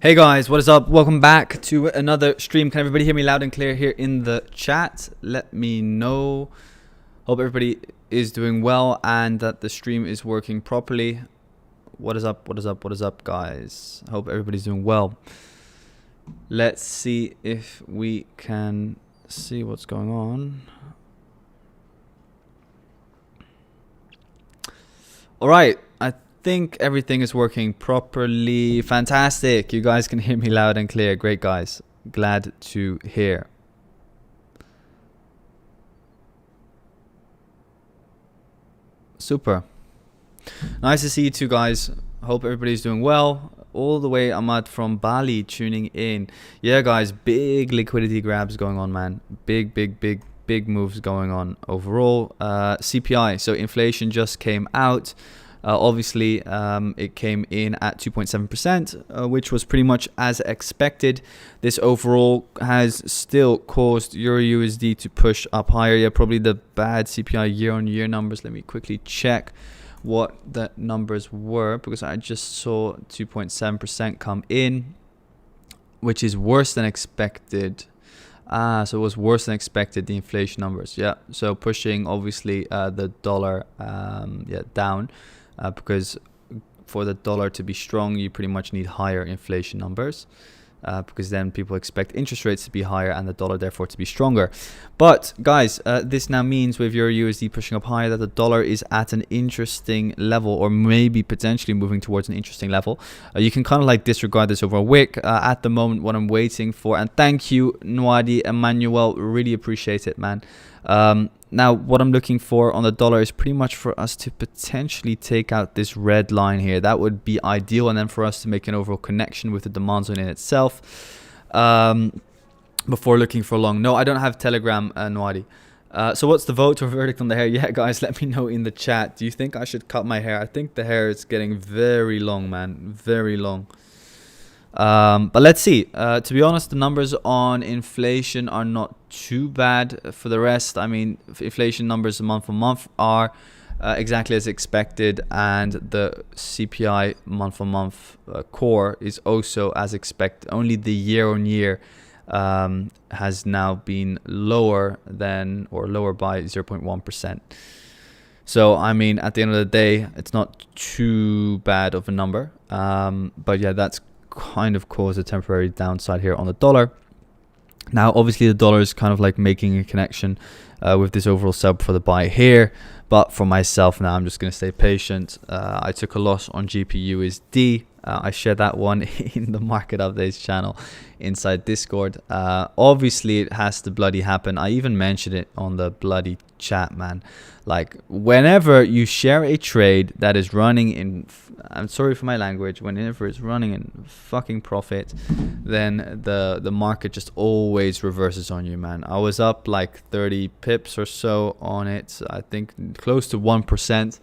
Hey guys, what is up? Welcome back to another stream. Can everybody hear me loud and clear here in the chat? Let me know. Hope everybody is doing well and that the stream is working properly. What is up? What is up? What is up, guys? Hope everybody's doing well. Let's see if we can see what's going on. All right. I think everything is working properly. Fantastic. You guys can hear me loud and clear. Great, guys. Glad to hear. Super. Nice to see you two guys. Hope everybody's doing well. All the way Ahmad from Bali tuning in. Yeah, guys, big liquidity grabs going on, man. Big moves going on overall. CPI, so inflation just came out. Obviously, it came in at 2.7%, which was pretty much as expected. This overall has still caused EURUSD to push up higher. Yeah, probably the bad CPI year-on-year numbers. Let me quickly check what the numbers were, because I just saw 2.7% come in, which is worse than expected. So it was worse than expected, the inflation numbers. Yeah, so pushing obviously the dollar down. Because for the dollar to be strong, you pretty much need higher inflation numbers, because then people expect interest rates to be higher and the dollar therefore to be stronger. But guys, this now means with your USD pushing up higher that the dollar is at an interesting level, or maybe potentially moving towards an interesting level. You can kind of like disregard this over a wick. At the moment, what I'm waiting for, and thank you Nwadi Emmanuel, really appreciate it, man. Now, what I'm looking for on the dollar is pretty much for us to potentially take out this red line here. That would be ideal, and then for us to make an overall connection with the demand zone in itself before looking for long. No, I don't have Telegram, Nwadi. So what's the vote or verdict on the hair? Yeah, guys, let me know in the chat. Do you think I should cut my hair? I think the hair is getting very long, man. Very long. But let's see. To be honest, the numbers on inflation are not too bad. For the rest, I mean, inflation numbers month on month are exactly as expected, and the CPI month on month core is also as expected. Only the year on year has now been lower than, or lower by 0.1%. So, I mean, at the end of the day, it's not too bad of a number. But yeah, that's kind of caused a temporary downside here on the dollar. Now, obviously, the dollar is kind of like making a connection with this overall sub for the buy here. But for myself now, I'm just going to stay patient. I took a loss on GBPUSD. I shared that one in the market updates channel inside Discord. Obviously, it has to bloody happen. I even mentioned it on the bloody chat, man. Like, whenever you share a trade that is running in, I'm sorry for my language, whenever it's running in fucking profit, then the market just always reverses on you, man. I was up like 30 pips or so on it. I think close to 1%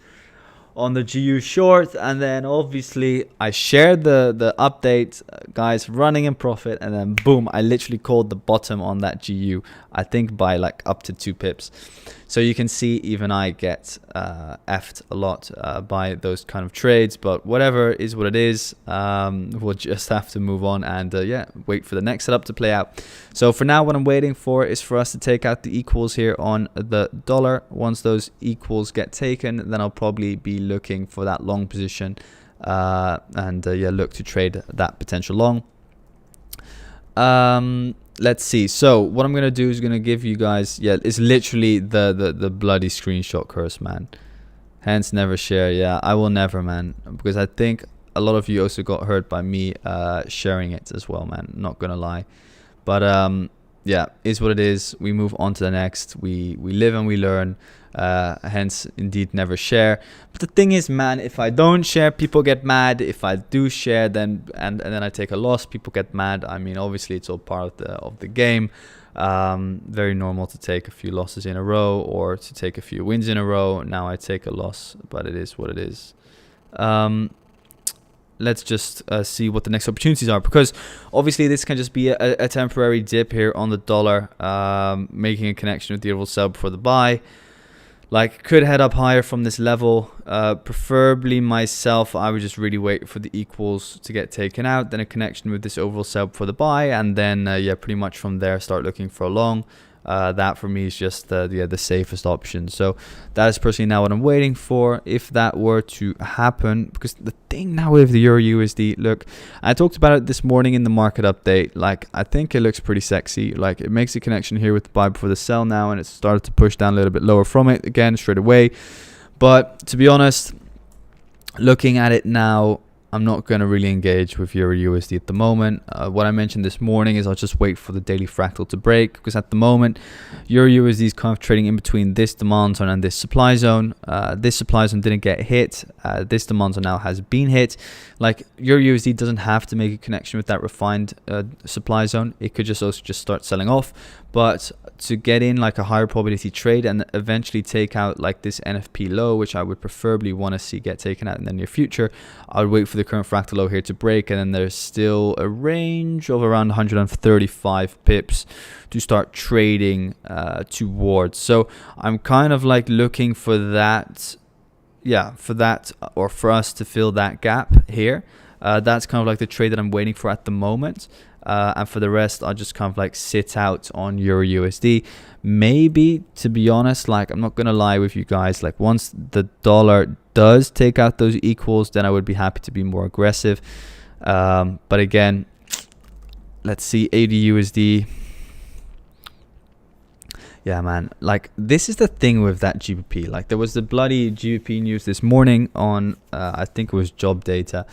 on the GU short, and then obviously I shared the update, guys, running in profit, and then boom, I literally called the bottom on that GU, I think by like up to 2 pips. So you can see even I get effed a lot by those kind of trades, but whatever is what it is. We'll just have to move on and yeah, wait for the next setup to play out. So for now, what I'm waiting for is for us to take out the equals here on the dollar. Once those equals get taken, then I'll probably be looking for that long position and yeah, look to trade that potential long. Let's see. So what I'm gonna do is gonna give you guys, yeah, it's literally the bloody screenshot curse, man. Hence never share. Yeah, I will never, man, because I think a lot of you also got hurt by me sharing it as well, man, not gonna lie. But yeah, is what it is. We move on to the next. We live and we learn. Hence indeed never share. But the thing is, man, if I don't share, people get mad. If I do share, then and then I take a loss, people get mad. I mean, obviously it's all part of the game. Very normal to take a few losses in a row or to take a few wins in a row. Now I take a loss, but it is what it is. Let's just see what the next opportunities are, because obviously this can just be a temporary dip here on the dollar, making a connection with the overall sell before the buy. Like, could head up higher from this level. Preferably myself, I would just really wait for the equals to get taken out, then a connection with this overall sell for the buy, and then yeah, pretty much from there start looking for a long. That for me is just the safest option. So that is personally now what I'm waiting for, if that were to happen. Because the thing now with the Euro USD, look, I talked about it this morning in the market update. Like, I think it looks pretty sexy. Like, it makes a connection here with the buy before the sell now, and it's started to push down a little bit lower from it again straight away. But to be honest, looking at it now, I'm not going to really engage with Euro USD at the moment. What I mentioned this morning is I'll just wait for the daily fractal to break, because at the moment Euro USD is kind of trading in between this demand zone and this supply zone. This supply zone didn't get hit. This demand zone now has been hit. Like, Euro USD doesn't have to make a connection with that refined supply zone. It could just also just start selling off. But to get in like a higher probability trade and eventually take out like this NFP low, which I would preferably want to see get taken out in the near future, I would wait for the current fractal low here to break, and then there's still a range of around 135 pips to start trading towards. So I'm kind of like looking for that, yeah, for that, or for us to fill that gap here. That's kind of like the trade that I'm waiting for at the moment. And for the rest, I'll just kind of like sit out on Euro USD. Maybe, to be honest, like, I'm not going to lie with you guys, like, once the dollar does take out those equals, then I would be happy to be more aggressive. But again, let's see, AUDUSD. Yeah, man, like, this is the thing with that GBP. Like, there was the bloody GBP news this morning on, I think it was job data.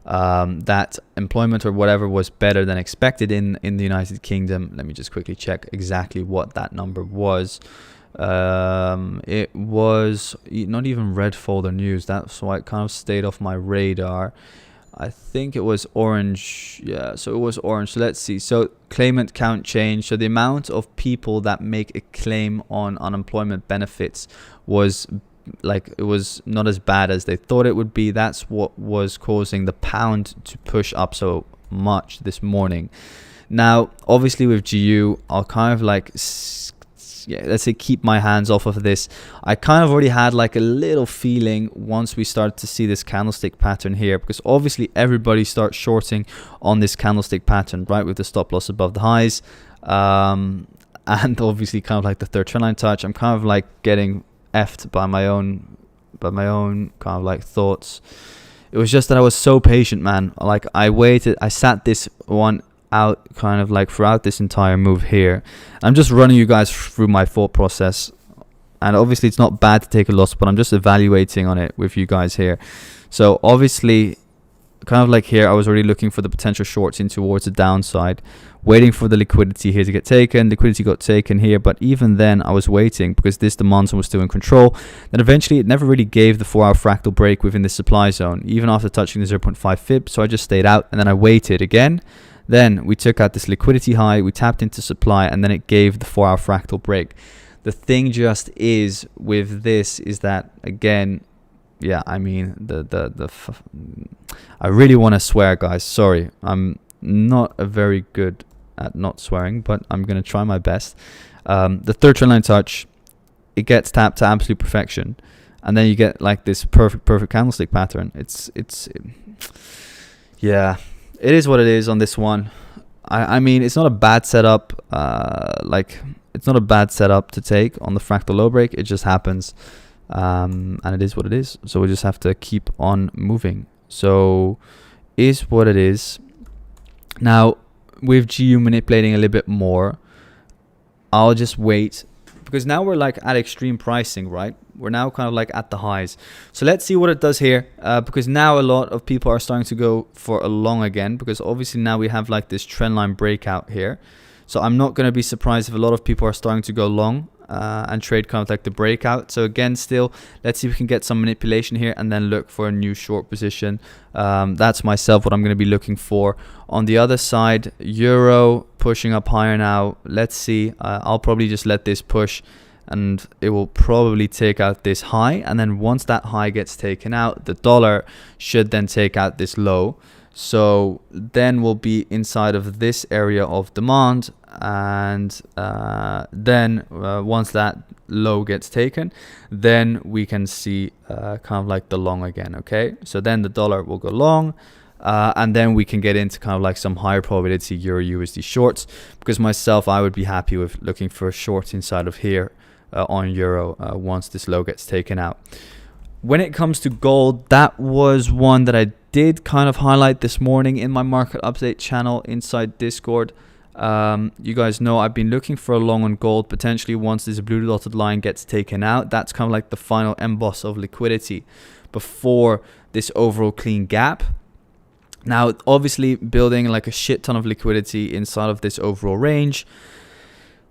That employment or whatever was better than expected in the United Kingdom. Let me just quickly check exactly what that number was. It was not even red folder news. That's why it kind of stayed off my radar. I think it was orange. Yeah, so it was orange. So let's see. So claimant count change. So the amount of people that make a claim on unemployment benefits was, like, it was not as bad as they thought it would be. That's what was causing the pound to push up so much this morning. Now, obviously with GU, I'll kind of like, yeah, let's say keep my hands off of this. I kind of already had like a little feeling once we start to see this candlestick pattern here, because obviously everybody starts shorting on this candlestick pattern, right, with the stop loss above the highs. And obviously kind of like the third trend line touch, I'm kind of like getting effed by my own kind of like thoughts. It was just that I was so patient, man. Like, I waited, I sat this one out kind of like throughout this entire move here. I'm just running you guys through my thought process, and obviously it's not bad to take a loss, but I'm just evaluating on it with you guys here. So obviously kind of like here, I was already looking for the potential shorts in towards the downside, waiting for the liquidity here to get taken. Liquidity got taken here, but even then I was waiting because this demand zone was still in control. Then eventually it never really gave the 4-hour fractal break within the supply zone, even after touching the 0.5 fib. So I just stayed out, and then I waited again. Then we took out this liquidity high, we tapped into supply, and then it gave the 4-hour fractal break. The thing just is with this is that, again, yeah, I mean, I really want to swear, guys. Sorry, I'm not very good at not swearing, but I'm going to try my best. The third trend line touch, it gets tapped to absolute perfection, and then you get like this perfect candlestick pattern. Yeah, it is what it is on this one. I mean, it's not a bad setup. It's not a bad setup to take on the fractal low break. It just happens. And it is what it is. So we just have to keep on moving. So is what it is. Now, with GU manipulating a little bit more, I'll just wait, because now we're like at extreme pricing, right? We're now kind of like at the highs. So let's see what it does here, because now a lot of people are starting to go for a long again, because obviously now we have like this trend line breakout here. So I'm not going to be surprised if a lot of people are starting to go long and trade kind of like the breakout. So again, still, let's see if we can get some manipulation here and then look for a new short position. That's myself what I'm going to be looking for. On the other side, Euro pushing up higher now. Let's see. I'll probably just let this push, and it will probably take out this high. And then once that high gets taken out, the dollar should then take out this low. So then we'll be inside of this area of demand, and then once that low gets taken, then we can see kind of like the long again. Okay, so then the dollar will go long, and then we can get into kind of like some higher probability Euro USD shorts, because myself, I would be happy with looking for a short inside of here on Euro once this low gets taken out. When it comes to gold, that was one that I did kind of highlight this morning in my market update channel inside Discord. You guys know I've been looking for a long on gold, potentially once this blue dotted line gets taken out. That's kind of like the final emboss of liquidity before this overall clean gap. Now, obviously, building like a shit ton of liquidity inside of this overall range.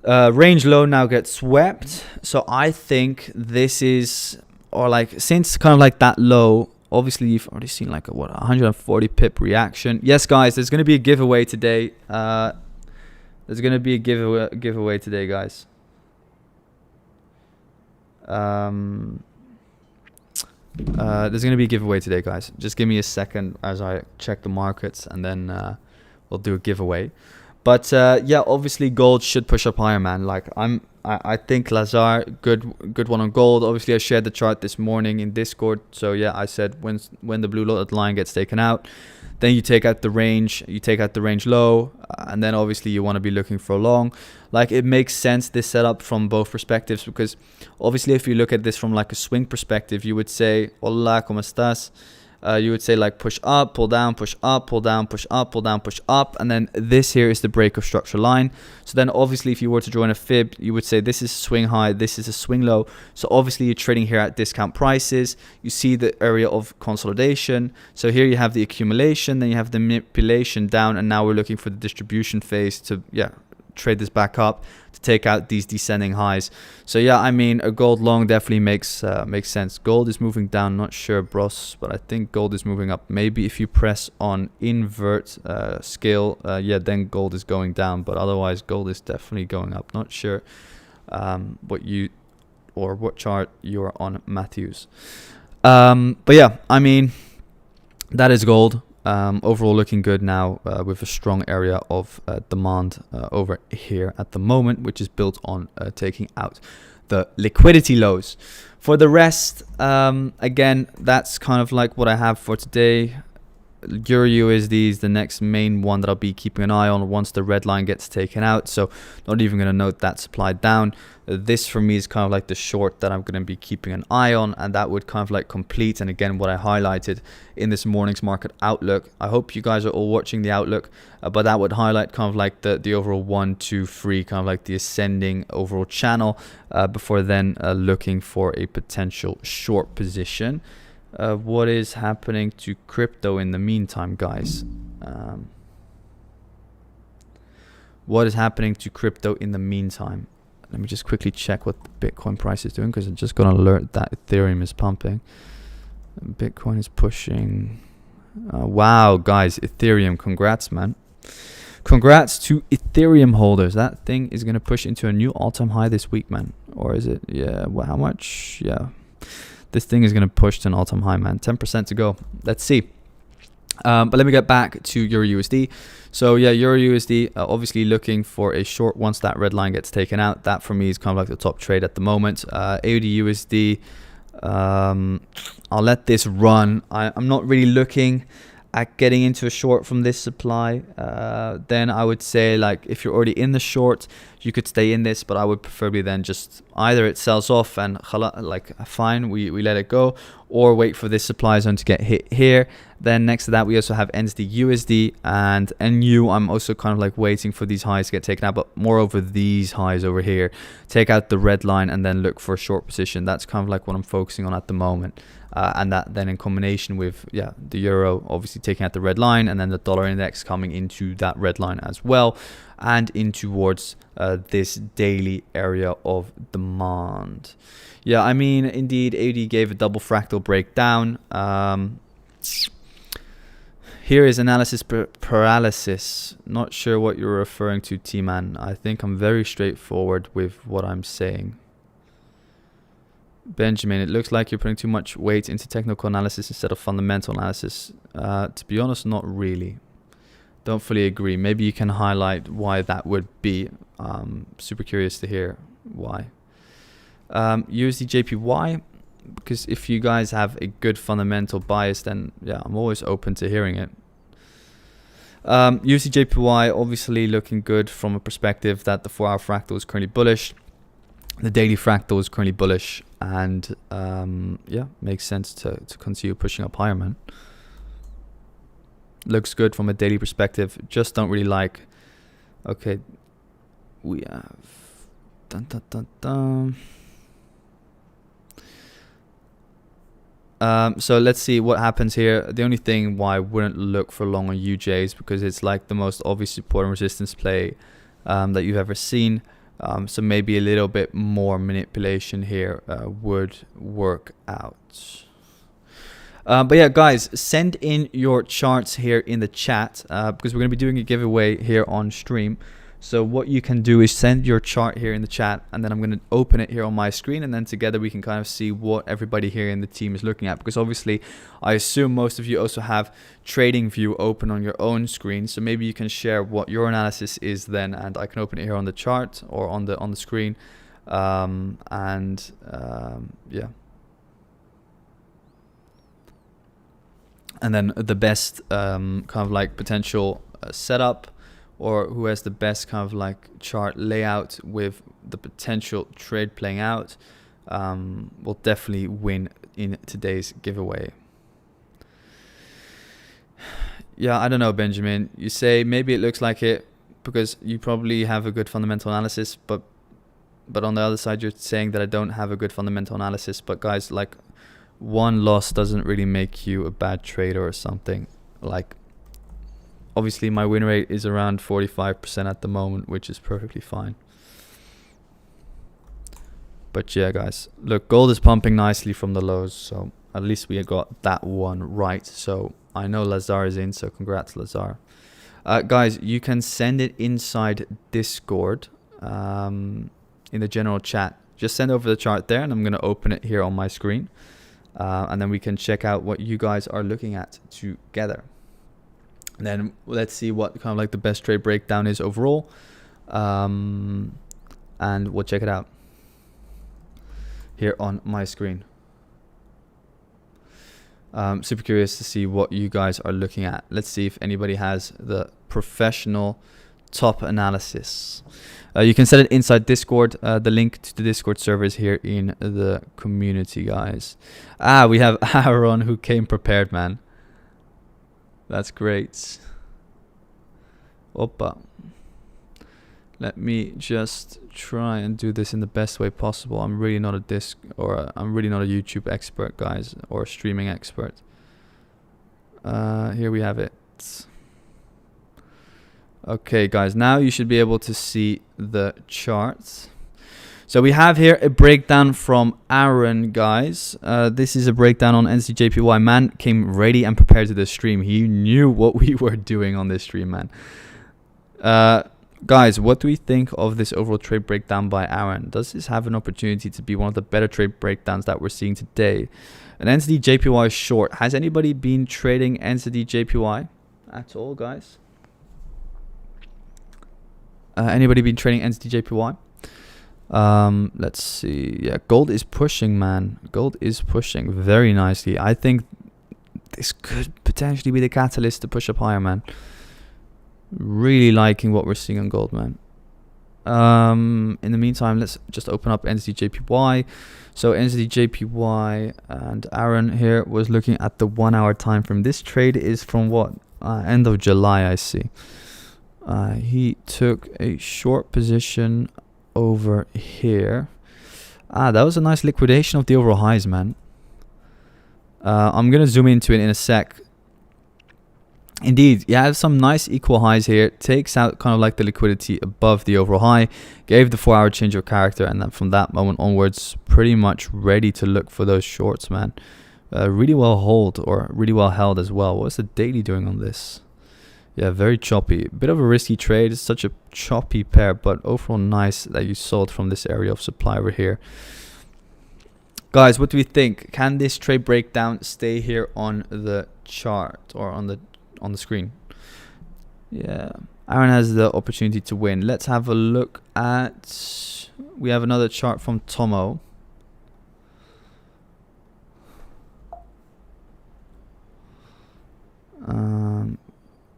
Range low now gets swept. So I think this is, or like since kind of like that low, obviously you've already seen like a 140 pip reaction. Yes, guys, there's going to be a giveaway today. There's going to be a giveaway today, guys. There's going to be a giveaway today, guys. Just give me a second as I check the markets, and then we'll do a giveaway. But yeah, obviously gold should push up higher, man. Like I think Lazar, good one on gold. Obviously, I shared the chart this morning in Discord. So yeah, I said when the blue dotted line gets taken out, then you take out the range, low, and then obviously you want to be looking for a long. Like, it makes sense, this setup, from both perspectives, because obviously if you look at this from like a swing perspective, you would say, hola, ¿cómo estás? You would say like push up, pull down, push up, pull down, push up, pull down, push up, and then this here is the break of structure line. So then obviously if you were to join a fib, you would say this is swing high, this is a swing low. So obviously you're trading here at discount prices. You see the area of consolidation. So here you have the accumulation, then you have the manipulation down, and now we're looking for the distribution phase to trade this back up to take out these descending highs. So yeah, I mean, a gold long definitely makes sense. Gold is moving down, not sure, bros, but I think gold is moving up. Maybe if you press on invert scale, yeah, then gold is going down, but otherwise gold is definitely going up. Not sure what chart you're on, Matthews. But yeah, I mean, that is gold. Overall looking good now, with a strong area of demand over here at the moment, which is built on taking out the liquidity lows. For the rest, again, that's kind of like what I have for today. Euro USD is the next main one that I'll be keeping an eye on once the red line gets taken out. So not even going to note that supply down. This for me is kind of like the short that I'm going to be keeping an eye on, and that would kind of like complete, and again, what I highlighted in this morning's market outlook. I hope you guys are all watching the outlook, but that would highlight kind of like the overall 1, 2, 3, kind of like the ascending overall channel, before then looking for a potential short position. What is happening to crypto in the meantime, guys? What is happening to crypto in the meantime? Let me just quickly check what the Bitcoin price is doing, because I just got an alert that Ethereum is pumping. Bitcoin is pushing. Wow, guys, Ethereum, congrats, man. Congrats to Ethereum holders. That thing is going to push into a new all-time high this week, man. Or is it? Yeah, well, how much? Yeah. This thing is going to push to an all-time high, man. 10% to go. Let's see. But let me get back to EURUSD. So yeah, EURUSD, obviously looking for a short once that red line gets taken out. That for me is kind of like the top trade at the moment. AUDUSD, I'll let this run. I'm not really looking at getting into a short from this supply. Then I would say, like, if you're already in the short, you could stay in this, but I would preferably then just either it sells off and like fine, we let it go, or wait for this supply zone to get hit here. Then next to that, we also have NZDUSD and NU. I'm also kind of like waiting for these highs to get taken out, but moreover these highs over here, take out the red line and then look for a short position. That's kind of like what I'm focusing on at the moment. And that then in combination with the euro obviously taking out the red line, and then the dollar index coming into that red line as well, and in towards this daily area of demand. Yeah, I mean, indeed, AUD gave a double fractal breakdown. Here is analysis paralysis. Not sure what you're referring to, T-Man. I think I'm very straightforward with what I'm saying. Benjamin, it looks like you're putting too much weight into technical analysis instead of fundamental analysis. To be honest, not really. Don't fully agree. Maybe you can highlight why that would be. Super curious to hear why. USDJPY, because if you guys have a good fundamental bias, then yeah, I'm always open to hearing it. USDJPY obviously looking good from a perspective that the 4-hour fractal is currently bullish, the daily fractal is currently bullish, and yeah, makes sense to continue pushing up higher, man. Looks good from a daily perspective. Just don't really like. Okay, we have dun, dun, dun, dun. So let's see what happens here. The only thing why I wouldn't look for long on UJ is because it's like the most obvious support and resistance play that you've ever seen. So maybe a little bit more manipulation here would work out. But yeah, guys, send in your charts here in the chat because we're going to be doing a giveaway here on stream. So what you can do is send your chart here in the chat, and then I'm going to open it here on my screen, and then together we can kind of see what everybody here in the team is looking at, because obviously I assume most of you also have TradingView open on your own screen. So maybe you can share what your analysis is then, and I can open it here on the chart or on the screen. Yeah. And then the best kind of like potential setup, or who has the best kind of like chart layout with the potential trade playing out, will definitely win in today's giveaway. Yeah, I don't know, Benjamin. You say maybe it looks like it because you probably have a good fundamental analysis, but on the other side you're saying that I don't have a good fundamental analysis. But guys, like, one loss doesn't really make you a bad trader or something. Like, obviously my win rate is around 45% at the moment, which is perfectly fine. But yeah, guys, look, gold is pumping nicely from the lows, so at least we got that one right. So I know Lazar is in, so congrats, Lazar. Guys, you can send it inside Discord in the general chat. Just send over the chart there, and I'm going to open it here on my screen. And then we can check out what you guys are looking at together. And then let's see what kind of like the best trade breakdown is overall. And we'll check it out here on my screen. Super curious to see what you guys are looking at. Let's see if anybody has the professional top analysis. You can set it inside Discord. The link to the Discord server is here in the community, guys. We have Aaron who came prepared, man. That's great. Opa. Let me just try and do this in the best way possible. I'm really not a I'm really not a YouTube expert, guys, or a streaming expert. Here we have it. Okay, guys, now you should be able to see the charts. So we have here a breakdown from Aaron, guys. This is a breakdown on NZDJPY. Man came ready and prepared to the stream. He knew what we were doing on this stream, man. Guys, what do we think of this overall trade breakdown by Aaron? Does this have an opportunity to be one of the better trade breakdowns that we're seeing today? An NZDJPY short. Has anybody been trading NZDJPY at all, guys? Anybody been trading NZDJPY? Let's see. Yeah, gold is pushing, man. Gold is pushing very nicely. I think this could potentially be the catalyst to push up higher, man. Really liking what we're seeing on gold, man. In the meantime, let's just open up NZDJPY. So NZDJPY, and Aaron here was looking at the 1 hour time frame. This trade is from what? End of July, I see. He took a short position over here. That was a nice liquidation of the overall highs, man. I'm gonna zoom into it in a sec. Indeed, you have some nice equal highs here. Takes out kind of like the liquidity above the overall high. Gave the 4 hour change of character, and then from that moment onwards, pretty much ready to look for those shorts, man. Really well held as well. What's the daily doing on this? Yeah, very choppy. Bit of a risky trade. It's such a choppy pair, but overall nice that you sold from this area of supply over here. Guys, what do we think? Can this trade breakdown stay here on the chart or on the screen? Yeah, Aaron has the opportunity to win. Let's have a look at, we have another chart from Tomo.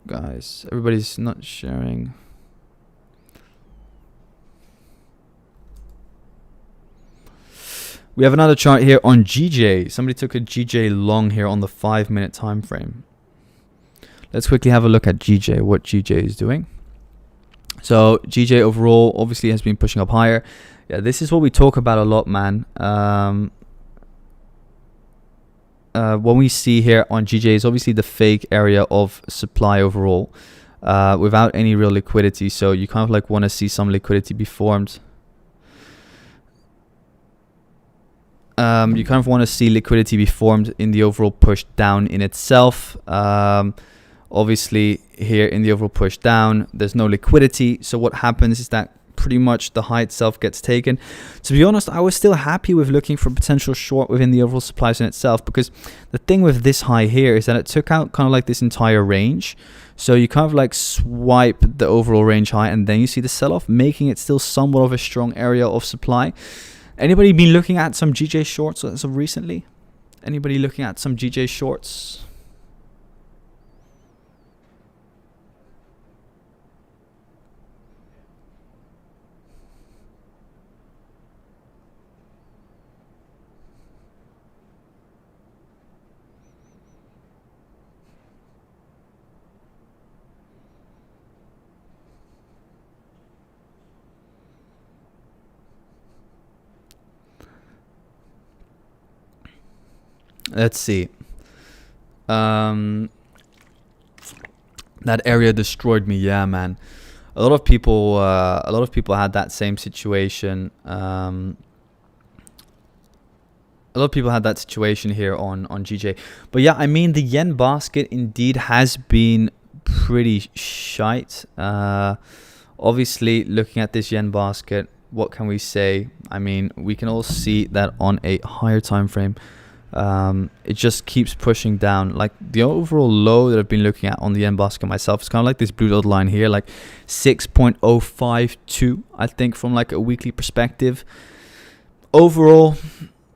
Guys, everybody's not sharing. We have another chart here on GJ. Somebody took a GJ long here on the 5-minute time frame. Let's quickly have a look at GJ, what GJ is doing. So GJ overall obviously has been pushing up higher. Yeah, this is what we talk about a lot, man. What we see here on GJ is obviously the fake area of supply overall, without any real liquidity. So you kind of like want to see some liquidity be formed. You kind of want to see liquidity be formed in the overall push down in itself. Obviously here in the overall push down, there's no liquidity. So what happens is that pretty much the high itself gets taken. To be honest, I was still happy with looking for potential short within the overall supply zone itself, because the thing with this high here is that it took out kind of like this entire range. So you kind of like swipe the overall range high and then you see the sell-off, making it still somewhat of a strong area of supply. Anybody been looking at some GJ shorts as of recently? Anybody looking at some GJ shorts? Let's see. That area destroyed me. Yeah, man. A lot of people had that same situation. A lot of people had that situation here on GJ. But yeah, I mean, the yen basket indeed has been pretty shite. Obviously, looking at this yen basket, what can we say? I mean, we can all see that on a higher time frame. It just keeps pushing down. Like the overall low that I've been looking at on the yen basket myself is kind of like this blue dot line here, like 6.052, I think, from like a weekly perspective. Overall,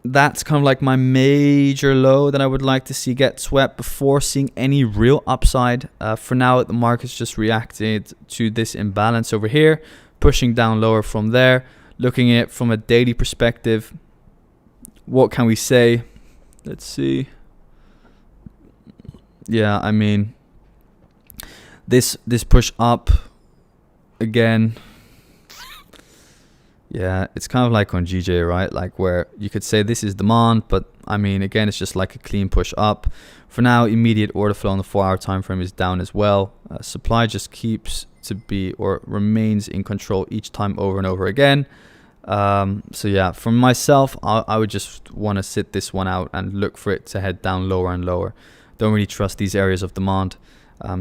that's kind of like my major low that I would like to see get swept before seeing any real upside. For now, the market's just reacted to this imbalance over here, pushing down lower from there. Looking at it from a daily perspective, what can we say? Let's see. Yeah, I mean, this push up again. Yeah, it's kind of like on GJ, right? Like where you could say this is demand, but I mean, again, it's just like a clean push up. For now, immediate order flow on the 4-hour time frame is down as well. Supply just keeps to be or remains in control each time over and over again. So yeah, for myself, I would just want to sit this one out and look for it to head down lower and lower. Don't really trust these areas of demand.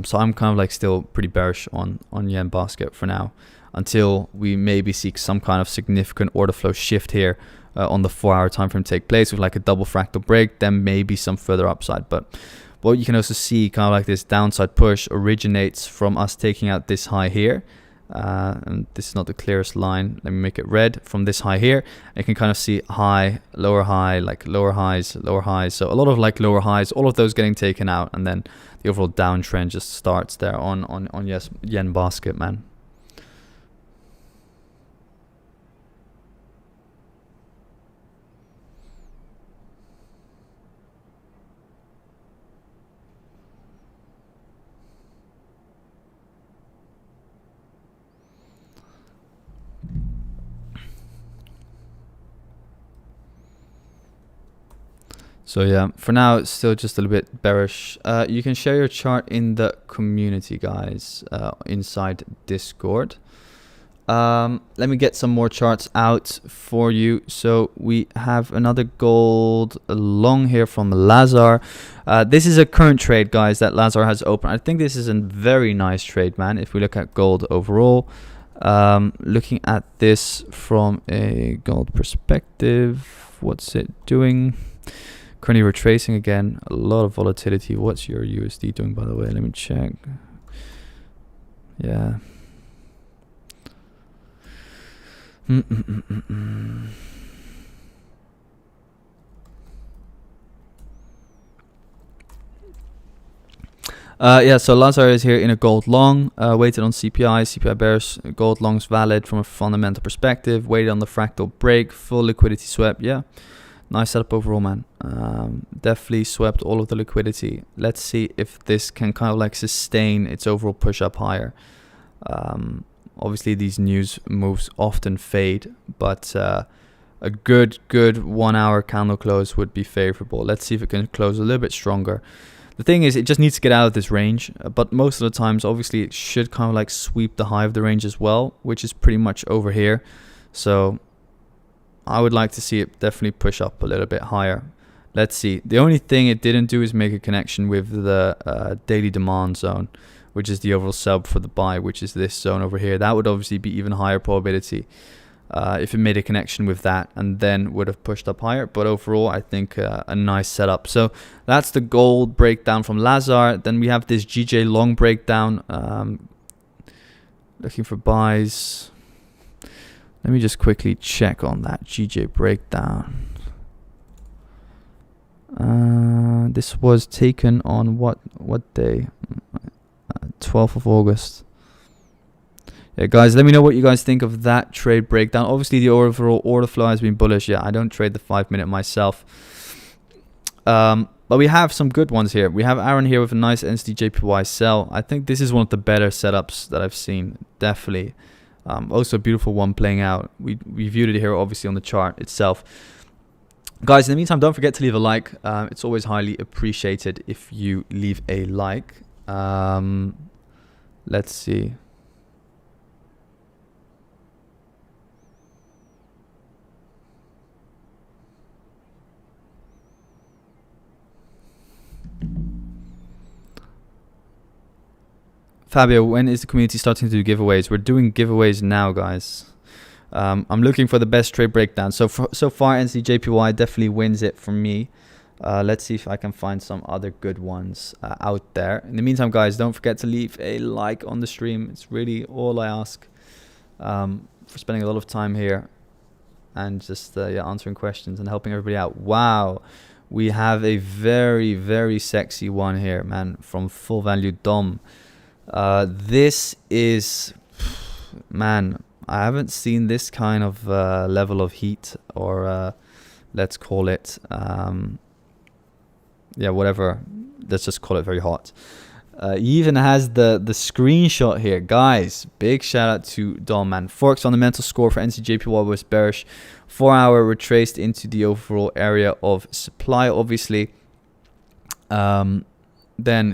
So I'm kind of like still pretty bearish on yen basket for now, until we maybe see some kind of significant order flow shift here on the 4-hour time frame take place with like a double fractal break, then maybe some further upside. But what you can also see, kind of like this downside push originates from us taking out this high here. And this is not the clearest line. Let me make it red. From this high here, you can kind of see high, like lower highs, lower highs. So a lot of like lower highs, all of those getting taken out, and then the overall downtrend just starts there on yen basket, man. So yeah, for now it's still just a little bit bearish. You can share your chart in the community, guys, inside Discord. Let me get some more charts out for you. So we have another gold long here from Lazar. This is a current trade, guys, that Lazar has opened. I think this is a very nice trade, man. If we look at gold overall, looking at this from a gold perspective, what's it doing? Currently retracing again, a lot of volatility. What's your USD doing, by the way? Let me check. Yeah. Yeah, so Lazar is here in a gold long, waited on CPI bears, gold longs valid from a fundamental perspective, waited on the fractal break, full liquidity swept. Yeah, nice setup overall, man. Definitely swept all of the liquidity. Let's see if this can kind of like sustain its overall push up higher. Obviously these news moves often fade, but a good 1 hour candle close would be favorable. Let's see if it can close a little bit stronger. The thing is, it just needs to get out of this range, but most of the times, obviously, it should kind of like sweep the high of the range as well, which is pretty much over here. So I would like to see it definitely push up a little bit higher. Let's see. The only thing it didn't do is make a connection with the daily demand zone, which is the overall sub for the buy, which is this zone over here. That would obviously be even higher probability if it made a connection with that and then would have pushed up higher. But overall, I think a nice setup. So that's the gold breakdown from Lazar. Then we have this GJ long breakdown. Looking for buys. Let me just quickly check on that GJ breakdown. This was taken on what day? 12th of August. Yeah, guys, let me know what you guys think of that trade breakdown. Obviously, the overall order flow has been bullish. Yeah, I don't trade the 5 minute myself. But we have some good ones here. We have Aaron here with a nice NZDJPY sell. I think this is one of the better setups that I've seen. Definitely. Also a beautiful one playing out. We viewed it here, obviously, on the chart itself. Guys, in the meantime, don't forget to leave a like. It's always highly appreciated if you leave a like. Let's see. Fabio, when is the community starting to do giveaways? We're doing giveaways now, guys. I'm looking for the best trade breakdown. So far, NZDJPY definitely wins it for me. Let's see if I can find some other good ones out there. In the meantime, guys, don't forget to leave a like on the stream. It's really all I ask for spending a lot of time here and just answering questions and helping everybody out. Wow. We have a very, very sexy one here, man, from Full Value Dom. This is, man, I haven't seen this kind of level of heat, or let's call it, yeah, whatever. Let's just call it very hot. He even has the screenshot here, guys. Big shout out to Dom, man. Forex fundamental score for NZDJPY was bearish. 4 hour retraced into the overall area of supply, obviously. Then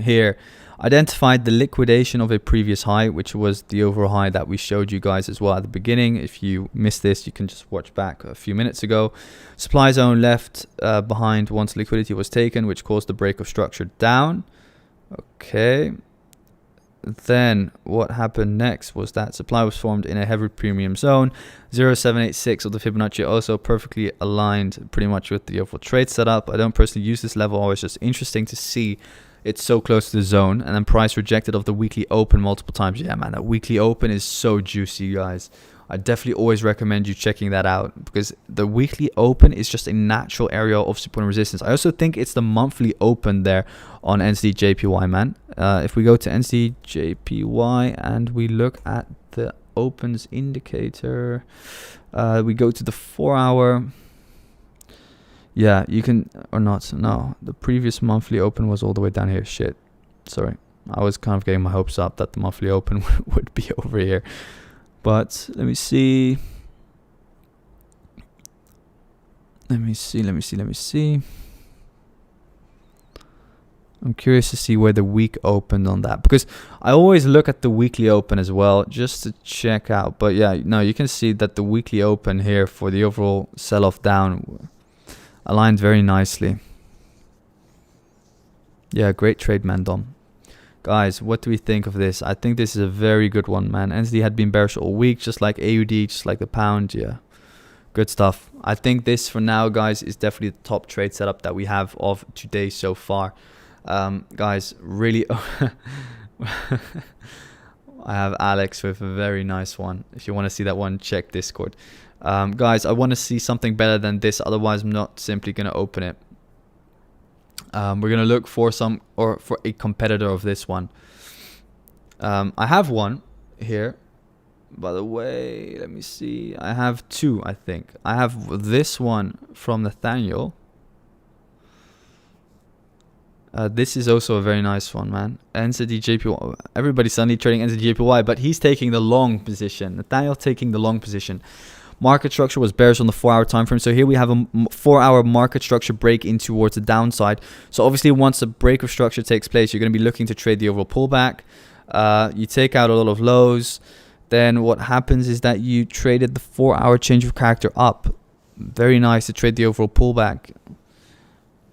here, identified the liquidation of a previous high, which was the overall high that we showed you guys as well at the beginning. If you missed this, you can just watch back a few minutes ago. Supply zone left behind once liquidity was taken, which caused the break of structure down. Okay. Then what happened next was that supply was formed in a heavy premium zone. 0.786 of the Fibonacci, also perfectly aligned pretty much with the overall trade setup. I don't personally use this level. Always just interesting to see it's so close to the zone. And then price rejected of the weekly open multiple times. Yeah, man, that weekly open is so juicy, guys. I definitely always recommend you checking that out, because the weekly open is just a natural area of support and resistance. I also think it's the monthly open there on NZDJPY, man. If we go to NZDJPY and we look at the opens indicator, we go to the 4 hour. Yeah, you can, or not. No, the previous monthly open was all the way down here. Shit. Sorry. I was kind of getting my hopes up that the monthly open would be over here. But let me see. Let me see. I'm curious to see where the week opened on that, because I always look at the weekly open as well just to check out. But yeah, no, you can see that the weekly open here for the overall sell-off down aligned very nicely. Yeah, great trade, man, Dom. Guys, what do we think of this? I think this is a very good one, man. NZD had been bearish all week, just like AUD, just like the pound. Yeah, good stuff. I think this, for now, guys, is definitely the top trade setup that we have of today so far. Guys, really... I have Alex with a very nice one. If you want to see that one, check Discord. Guys, I want to see something better than this. Otherwise, I'm not simply going to open it. We're going to look for for a competitor of this one. I have one here. By the way, let me see. I have two, I think. I have this one from Nathaniel. This is also a very nice one, man. NZDJPY. Everybody's suddenly trading NZDJPY, but he's taking the long position. Nathaniel taking the long position. Market structure was bearish on the 4-hour time frame. So here we have a 4-hour market structure break in towards the downside. So obviously once a break of structure takes place, you're going to be looking to trade the overall pullback. You take out a lot of lows. Then what happens is that you traded the 4-hour change of character up. Very nice to trade the overall pullback.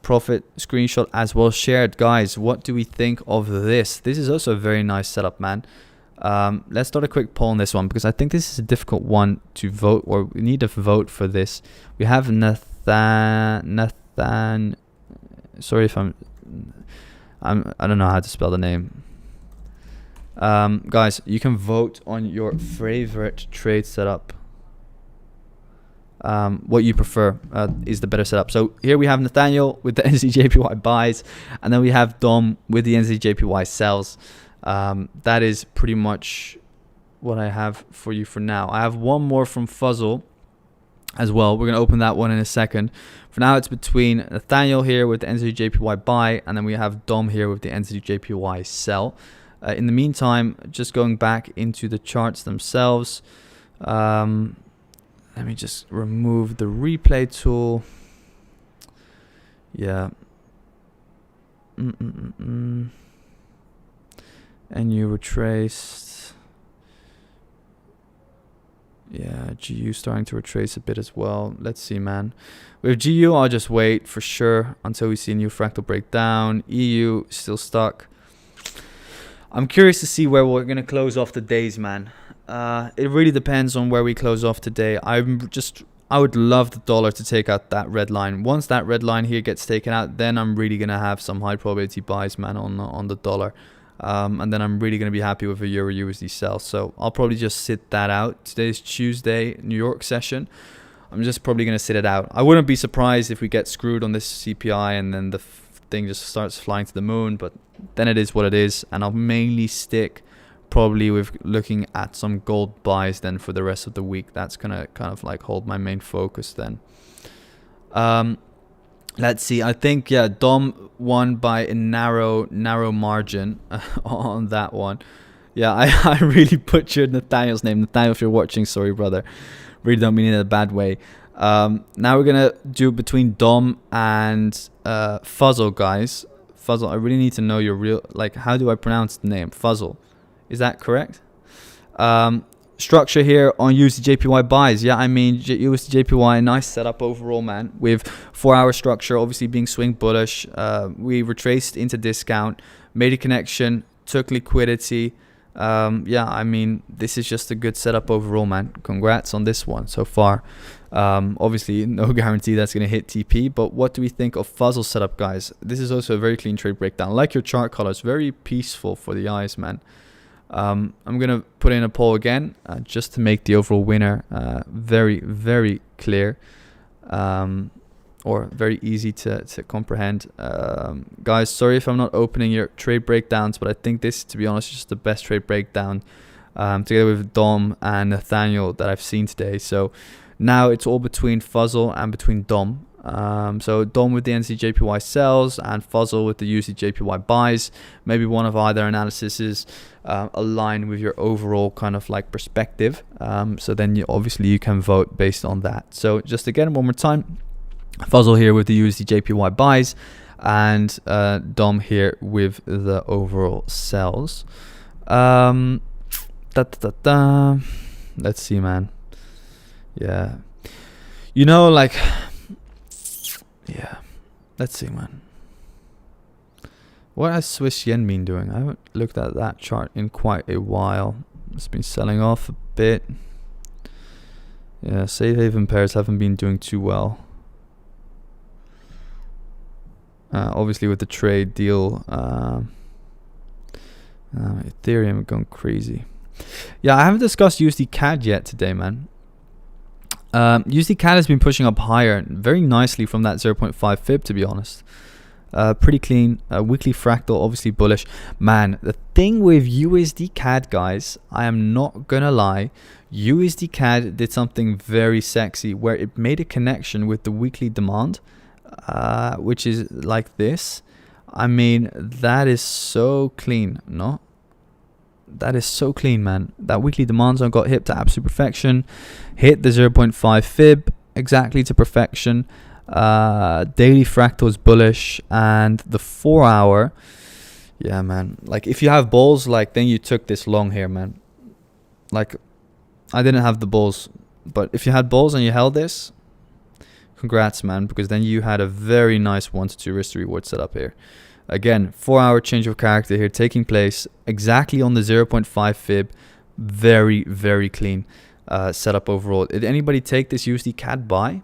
Profit screenshot as well shared. Guys, what do we think of this? This is also a very nice setup, man. Let's start a quick poll on this one, because I think this is a difficult one to vote, or we need to vote for this. We have Nathan. Sorry if I don't know how to spell the name. Guys, you can vote on your favorite trade setup. What you prefer is the better setup. So here we have Nathaniel with the NZDJPY buys, and then we have Dom with the NZDJPY sells. That is pretty much what I have for you for now. I have one more from Fuzzle as well. We're going to open that one in a second. For now, it's between Nathaniel here with the NZDJPY buy, and then we have Dom here with the NZDJPY sell. In the meantime, just going back into the charts themselves. Let me just remove the replay tool. Yeah. And you retraced. Yeah, GU starting to retrace a bit as well. Let's see, man. With GU, I'll just wait for sure until we see a new fractal breakdown. EU still stuck. I'm curious to see where we're going to close off the days, man. It really depends on where we close off today. I would love the dollar to take out that red line. Once that red line here gets taken out, then I'm really going to have some high probability buys, man, on the dollar. And then I'm really going to be happy with a EURUSD sell. So I'll probably just sit that out. Today's Tuesday, New York session. I'm just probably going to sit it out. I wouldn't be surprised if we get screwed on this CPI and then the thing just starts flying to the moon. But then it is what it is. And I'll mainly stick probably with looking at some gold buys then for the rest of the week. That's going to kind of like hold my main focus then. Let's see. I think, yeah, Dom won by a narrow margin on that one. Yeah, I really butchered Nathaniel's name. Nathaniel, if you're watching, sorry, brother. Really don't mean it in a bad way. Now we're going to do between Dom and Fuzzle, guys. Fuzzle, I really need to know your real, like, how do I pronounce the name? Fuzzle. Is that correct? Structure here on USDJPY buys. Yeah, I mean, USDJPY, nice setup overall, man. With 4-hour structure, obviously being swing bullish. We retraced into discount, made a connection, took liquidity. Yeah, I mean, this is just a good setup overall, man. Congrats on this one so far. Obviously, no guarantee that's going to hit TP, but what do we think of Fuzzle setup, guys? This is also a very clean trade breakdown. I like your chart colors, very peaceful for the eyes, man. I'm going to put in a poll again just to make the overall winner very, very clear or very easy to comprehend. Guys, sorry if I'm not opening your trade breakdowns, but I think this, to be honest, is just the best trade breakdown together with Dom and Nathaniel that I've seen today. So now it's all between Fuzzle and between Dom. So Dom with the NZDJPY sells and Fuzzle with the USDJPY buys. Maybe one of either analyses align with your overall kind of like perspective. So then obviously you can vote based on that. So just again, one more time, Fuzzle here with the USDJPY buys and Dom here with the overall sells. Let's see, man. Yeah. You know, like... Yeah, let's see, man. What has Swiss yen been doing? I haven't looked at that chart in quite a while. It's been selling off a bit. Yeah, safe haven pairs haven't been doing too well. Obviously with the trade deal, Ethereum going crazy. Yeah, I haven't discussed USDCAD yet today, man. USDCAD has been pushing up higher very nicely from that 0.5 fib, to be honest. Pretty clean. Weekly fractal, obviously bullish. Man, the thing with USDCAD, guys, I am not gonna lie, USDCAD did something very sexy where it made a connection with the weekly demand, which is like this. I mean, that is so clean, no? That is so clean, man. That weekly demand zone got hit to absolute perfection. Hit the 0.5 fib exactly to perfection. Daily fractal is bullish, and the 4 hour, yeah, man. Like, if you have balls, like, then you took this long here, man. Like, I didn't have the balls, but if you had balls and you held this, congrats, man, because then you had a very nice 1 to 2 risk to reward setup here. Again, 4 hour change of character here taking place exactly on the 0.5 fib. Very, very clean setup overall. Did anybody take this USDCAD buy?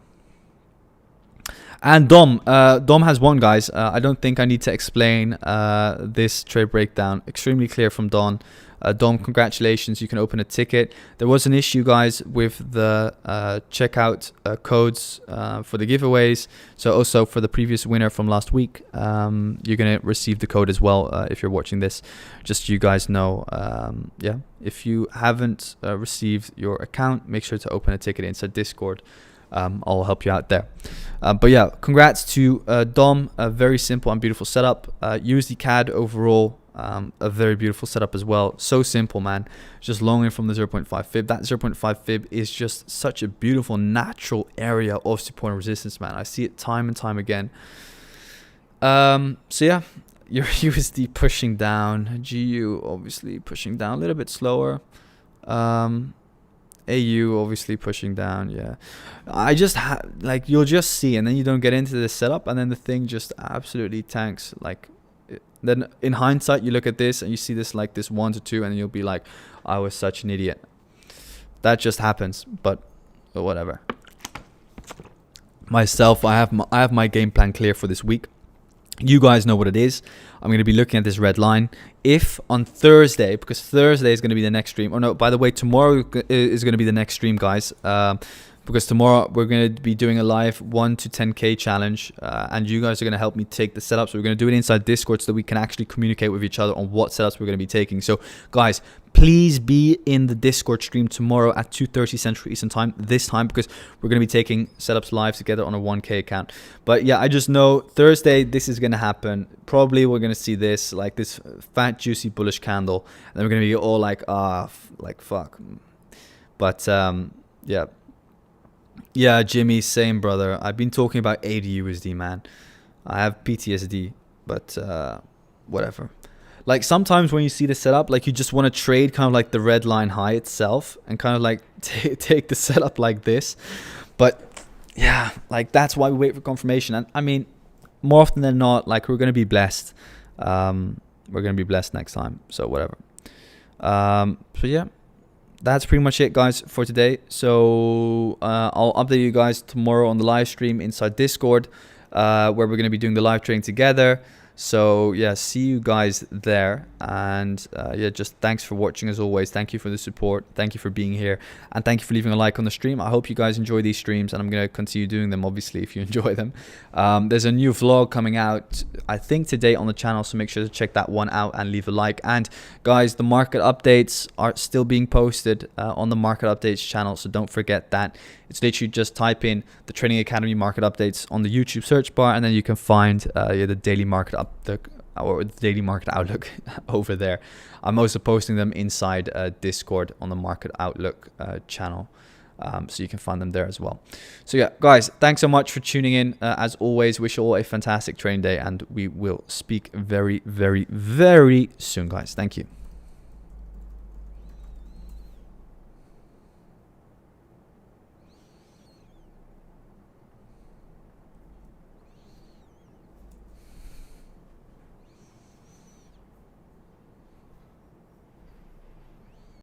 And Dom has won, guys. I don't think I need to explain this trade breakdown. Extremely clear from Dom. Dom, congratulations. You can open a ticket. There was an issue, guys, with the checkout codes for the giveaways. So also for the previous winner from last week, you're going to receive the code as well if you're watching this. Just so you guys know, yeah, if you haven't received your account, make sure to open a ticket inside Discord. I'll help you out there. But yeah, congrats to Dom. A very simple and beautiful setup. USDCAD overall, a very beautiful setup as well. So simple, man. Just longing from the 0.5 fib. That 0.5 fib is just such a beautiful natural area of support and resistance, man. I see it time and time again. So yeah, your USD pushing down. GU obviously pushing down a little bit slower. AU obviously pushing down. Yeah, I just like, you'll just see, and then you don't get into this setup, and then the thing just absolutely tanks. Like, then in hindsight, you look at this and you see this, like this 1 to 2, and you'll be like, I was such an idiot. That just happens. But whatever. Myself, I have my game plan clear for this week. You guys know what it is. I'm going to be looking at this red line. If on Thursday, because Thursday is going to be the next stream. Oh no, by the way, tomorrow is going to be the next stream, guys. Because tomorrow we're going to be doing a live 1 to 10k challenge, and you guys are going to help me take the setups. So we're going to do it inside Discord so that we can actually communicate with each other on what setups we're going to be taking. So guys, please be in the Discord stream tomorrow at 2:30 Central Eastern Time, this time, because we're going to be taking setups live together on a 1k account. But yeah, I just know Thursday this is going to happen. Probably we're going to see this, like this fat juicy bullish candle, and then we're going to be all like, like fuck. But yeah. Yeah, Jimmy, same, brother. I've been talking about AUDUSD, man. I have PTSD, but whatever. Like, sometimes when you see the setup, like, you just want to trade kind of like the red line high itself and kind of like take the setup like this. But yeah, like, that's why we wait for confirmation. And I mean, more often than not, like, we're going to be blessed. We're going to be blessed next time. So whatever. So yeah. That's pretty much it, guys, for today. So I'll update you guys tomorrow on the live stream inside Discord, where we're going to be doing the live trading together. So yeah, see you guys there. And yeah, just thanks for watching as always. Thank you for the support. Thank you for being here. And thank you for leaving a like on the stream. I hope you guys enjoy these streams, and I'm going to continue doing them, obviously, if you enjoy them. There's a new vlog coming out, I think, today on the channel. So make sure to check that one out and leave a like. And guys, the market updates are still being posted on the market updates channel. So don't forget that. It's literally just type in the Trading Academy market updates on the YouTube search bar, and then you can find the daily market or the daily market outlook over there. I'm also posting them inside Discord on the market outlook channel, so you can find them there as well. So yeah, guys, thanks so much for tuning in. As always, wish you all a fantastic trading day, and we will speak very, very, very soon, guys. Thank you.